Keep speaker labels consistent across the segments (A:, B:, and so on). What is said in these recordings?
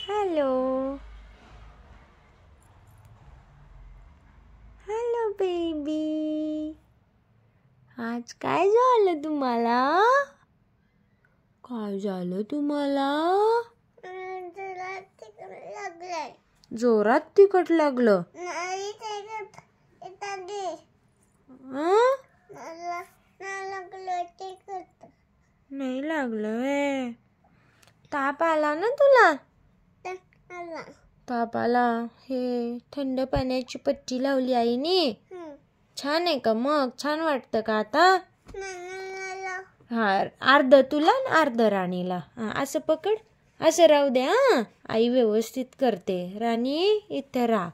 A: Hello hello baby, आज काय झालं तुम्हाला? काय झालं तुम्हाला? जोरात तिखट लागलं. नाही लागलं व्हय. ताप आला ना तुला? ताप आला. हे थंड पाण्याची पट्टी लावली आईने. छान आहे का मग? छान वाटतं का आता? हा, अर्ध तुला अर्ध राणीला. असं पकड, असं राहू दे. आई व्यवस्थित करते. राणी इथं राहा.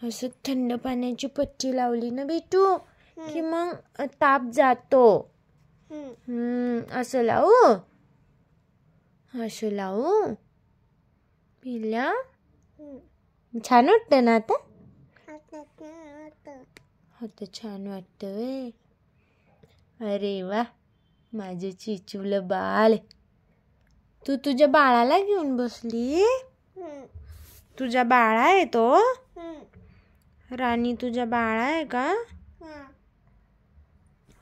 A: असं थंड पाण्याची पट्टी लावली ना बेटू की मग ताप जातो. असं लावू, असं लावू. पिल्या छान वाटतं ना आता? आता छान वाटतं व्हय. अरे वा, माझे चिचूलं बाळ. तू तुझ्या बाळाला घेऊन बसली? तुझा बाळा आहे तो? राणी तुझा बाळा आहे का?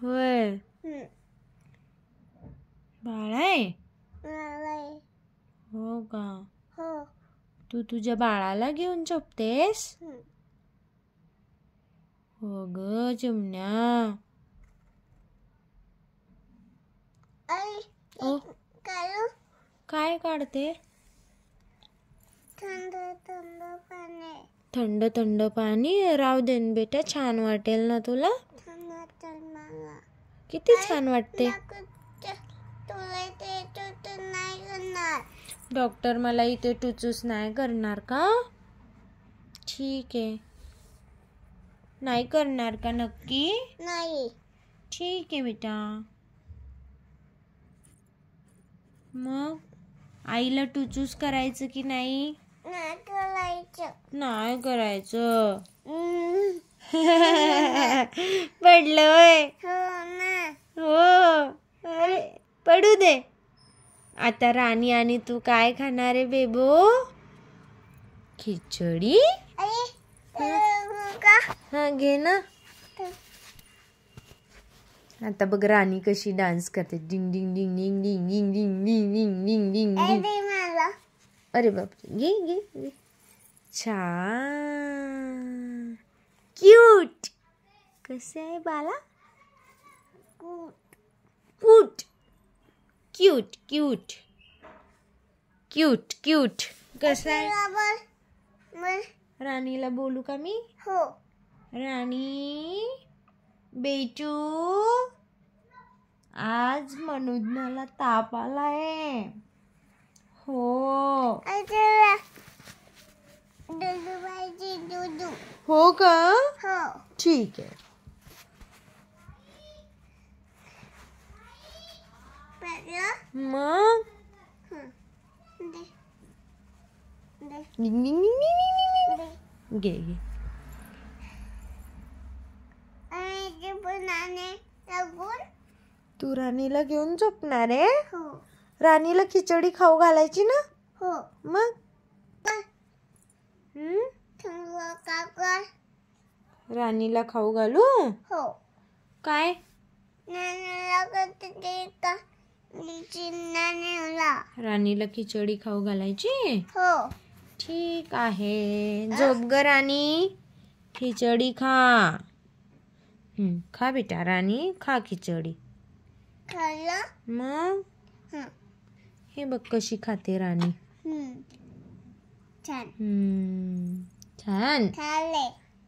A: होय, बाळा आहे. हो का? तू तुझ्या बाळाला घेऊन झोपतेस? हो ग चिमण्या. काय काढते? थंड थंड पाणी. राहू दे बेटा, छान वाटेल ना तुला? किती छान वाटते. डॉक्टर मला इथे टुचूस नाही करणार का? ठीक आहे. नाही करणार का नक्की? नाही. ठीक आहे बेटा. मग आईला टुचूस करायचं की नाही? नाही करायचं. पडलं होय? हो. अरे पडू दे. आता राणी आणि तू काय खाणार आहे बेबो? खिचडी. हा घे ना. आता बघ राणी कशी डान्स करते. डिंग डिंग डिंग डिंग डिंग डिंग डिंग डिंग डिंग डिंग डिंग डिंग. अरे बापरे, घे घे घे. छान क्यूट. कसे आहे बाला? Cute cute cute cute cute. कसं आहे? राणीला बोलू का मी? हो. राणी बेटू, आज मनोजला ताप आलाय. हो. हो का? हो. ठीक आहे. मग घे घे. तू राणीला घेऊन झोपणार आहे? हो. राणीला खिचडी खाऊ घालायची ना? हो. मग राणीला खाऊ घालू? हो. काय? राणीला खिचडी खाऊ घालायची? हो. ठीक आहे. झोप ग राणी. खिचडी खा. खा बेटा राणी, खा खिचडी. मग हे बघ कशी खाते राणी. छान. छान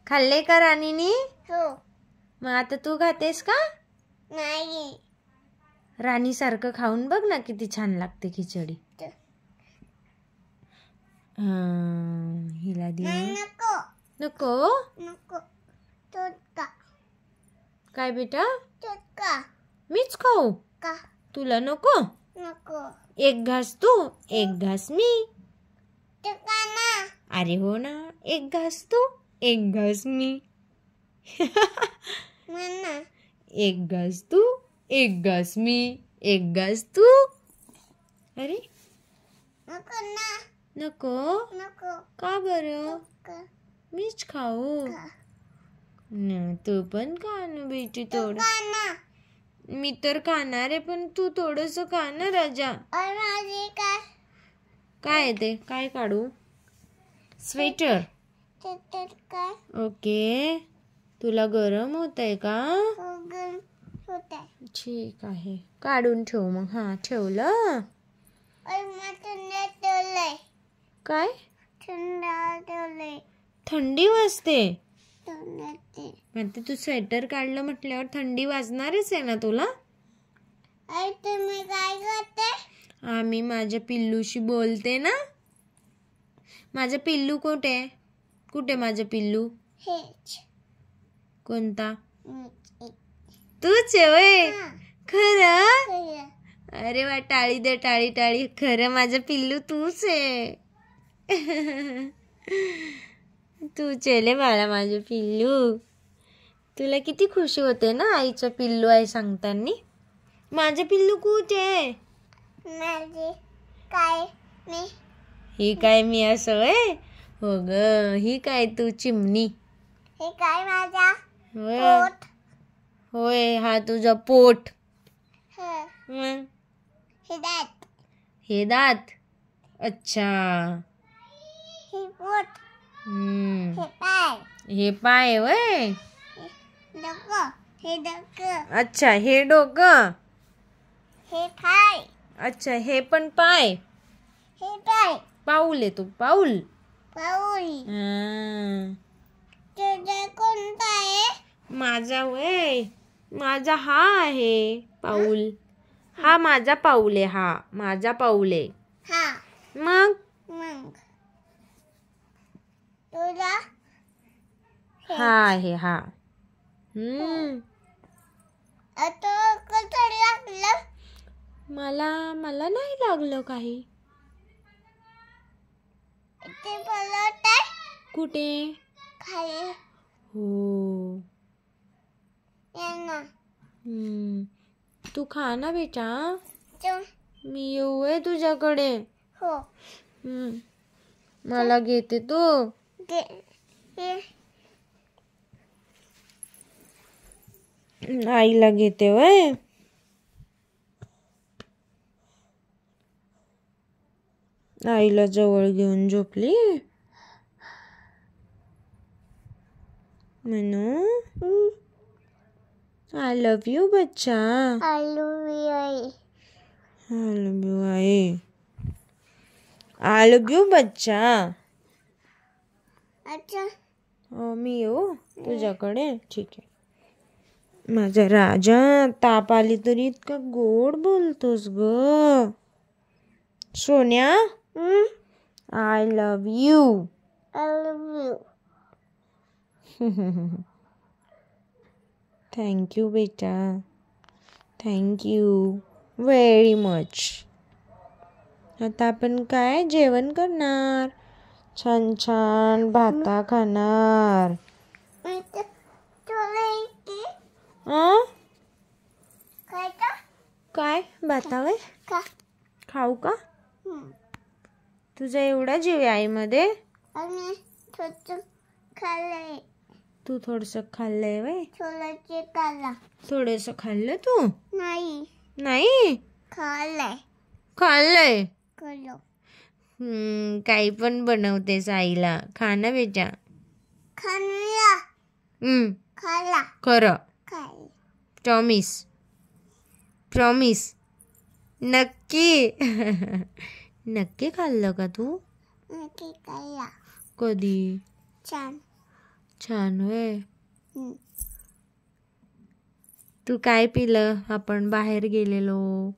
A: खाल्ले का राणीनी? हो. मग आता तू खातेस का? नाही. राणी सारखं खाऊन बघ ना, किती छान लागते खिचडी. हिला दे. नको नको नको. काय बेटा? मीच खाऊ का? तुला नको? नको. एक घास तू, एक घास मी. अरे हो ना, एक घास तू, एक घास मी. एक घास तू, एक घास मी, एक घास तू. अरे नको का बरं? मीच खाऊ? तू पण खा ना बेटी थोडं. मी तर खाणार आहे, पण तू थोडस खा ना राजा. काय ते? काय काढू? स्वेटर. ओके. तुला गरम होतंय का? ठीक आहे, काढून ठेव मग. हा, ठेवलं. काय? थंडी वाजते? तू स्वेटर काढलं म्हटल्यावर थंडी वाजणारच आहे ना तुला.
B: तुम्ही काय करते?
A: आम्ही माझ्या पिल्लूशी बोलते ना. माझा पिल्लू कुठे माझं पिल्लू? कोणता? तूच आहे व्हय? खरं? अरे वा, टाळी दे, टाळी टाळी. खरं माझं पिल्लू तूच आहे. तूच आहे बाळा माझं पिल्लू. तुला किती खुशी होते ना आईचं पिल्लू आहे सांगताना. माझं पिल्लू कुठे? ही काय मी असं व्हय? हो ग, ही काय तू चिमणी?
B: हे काय माझा
A: पोट? होय, हा तुझा पोट. हे दात. अच्छा.
B: हे पोट.
A: हे पाय व्हय?
B: हे डोकं.
A: अच्छा, हे डोकं.
B: हे पाय.
A: अच्छा, हे पण पाय.
B: हे पाय.
A: पाऊल आहे तू, पाऊल.
B: तुझा कोणता आहे?
A: माझा व्हय? माझा हा आहे पाऊल. हा माझा पाऊल आहे. हा माझा पाऊल आहे. मग
B: तुझा
A: हा आहे. हा.
B: आता कसं लागलं?
A: मला नाही लागलं काही.
B: ते पलट आहे.
A: कुठे?
B: खाली.
A: हो. तू खा ना बेटा. मी येऊ आहे तुझ्याकडे?
B: हो.
A: मला घेते तू? आईला घेते व्हय? आईला जवळ घेऊन झोपली म्हणू. आय लव्ह यू बच्चा.
B: I love you, I.
A: I love you I. I love you बच्चा.
B: अच्छा.
A: मी येऊ तुझ्याकडे? ठीक आहे. माझा राजा, ताप आली तरी इतका गोड बोलतोस ग. सोन्या, I love you.
B: I love you.
A: Thank you बेटा. Thank you very much. आता आपण काय जेवण करणार? छान छान भाता खाणार. काय भातावर खाऊ का? तुझा एवढा जीव आहे आईमध्ये? तू थोडस खाल्लंय व्हय? थोडस खाल्लं तू? नाही खाल्लंय. काही पण बनवतेस आईला. खा ना बेटा. खरं? प्रॉमिस. नक्की? नक्की खाल्लं का तू? कधी? छान होय. तू काय पिलं? आपण बाहेर गेलेलो.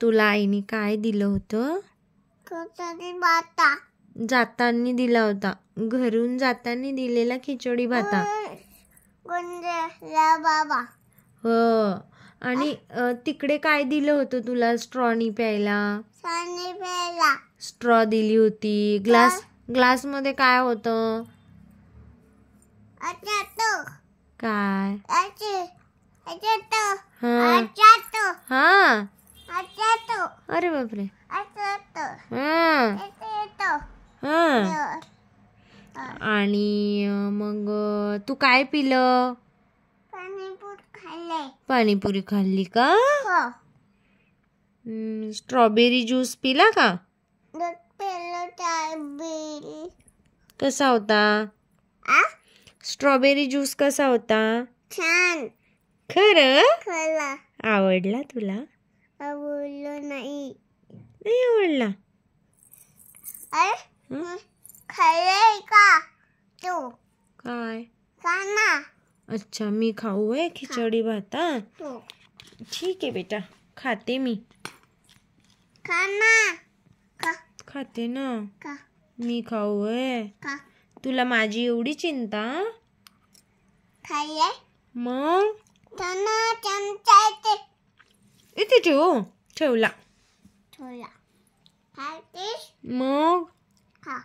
A: तुला आईने काय दिलं होतं? जाताना दिला होता. घरून जाताना दिलेला खिचडी भाता. हो. आणि तिकडे काय दिलं होतं तुला स्ट्रॉनी प्यायला? स्ट्रॉ दिली होती. ग्लास मध्ये काय होतं? काय? हा. अरे बापरे. हां
B: येतो
A: हां. आणि मग तू काय पिलं?
B: पाणीपुरी खाल्ले.
A: पाणीपुरी खाल्ली का?
B: हो.
A: स्ट्रॉबेरी ज्यूस पिला का?
B: दूध पिलं चाय बिल.
A: कसा होता? स्ट्रॉबेरी ज्यूस कसा होता?
B: छान.
A: खरं?
B: खाल्ला.
A: आवडला तुला?
B: आवडलं नाही.
A: नाही आवडला?
B: अरे खाल्ले का तू?
A: काय?
B: खा ना
A: अच्छा मी खाऊ आहे खिचडी भात?
B: तू.
A: ठीक आहे बेटा, खाते मी.
B: खा ना. खा.
A: खाते ना.
B: खा.
A: मी खाऊ आहे?
B: खा.
A: तुला माझी एवढी चिंता?
B: खाल्ले.
A: मग
B: त्यांना चमचा येते.
A: इथे ठेव. ठेवला.
B: थोडा. खातेस?
A: मग
B: खा.